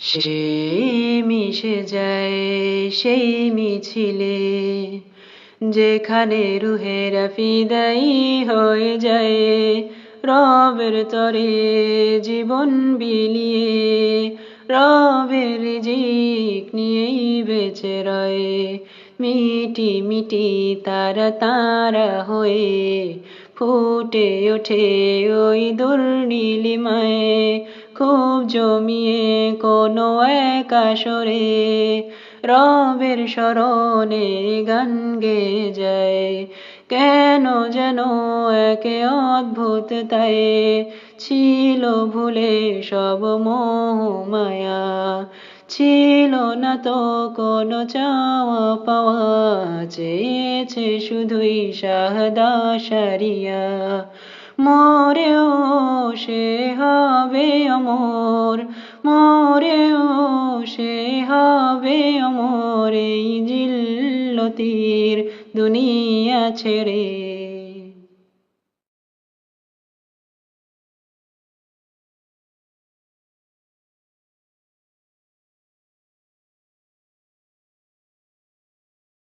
সে মিশে যায় সেই মিছিলে, যেখানে রুহেরা ফিদাই হয়ে যায় রবের তরে জীবন বিলিয়ে, রবের রিজিক নিয়েই বেঁচে রয়। মিটি মিটি তারা তারা হয়ে ফুটে ওঠে ওই দূর নীলিমায়, খুব জমিয়ে কোনো এক আসরে রবের স্মরণে গান গেয়ে যায়। কেন যেন একে অদ্ভুত তাই ছিল ভুলে সব মোহ মায়া, ছিল না তো কোনো চাওয়া পাওয়া, চেয়েছে শুধুই শাহাদা সারিয়া। মরেও সে হবে অমর, মরেও সে হবে অমর এই জিল্লতির দুনিয়া ছেড়ে।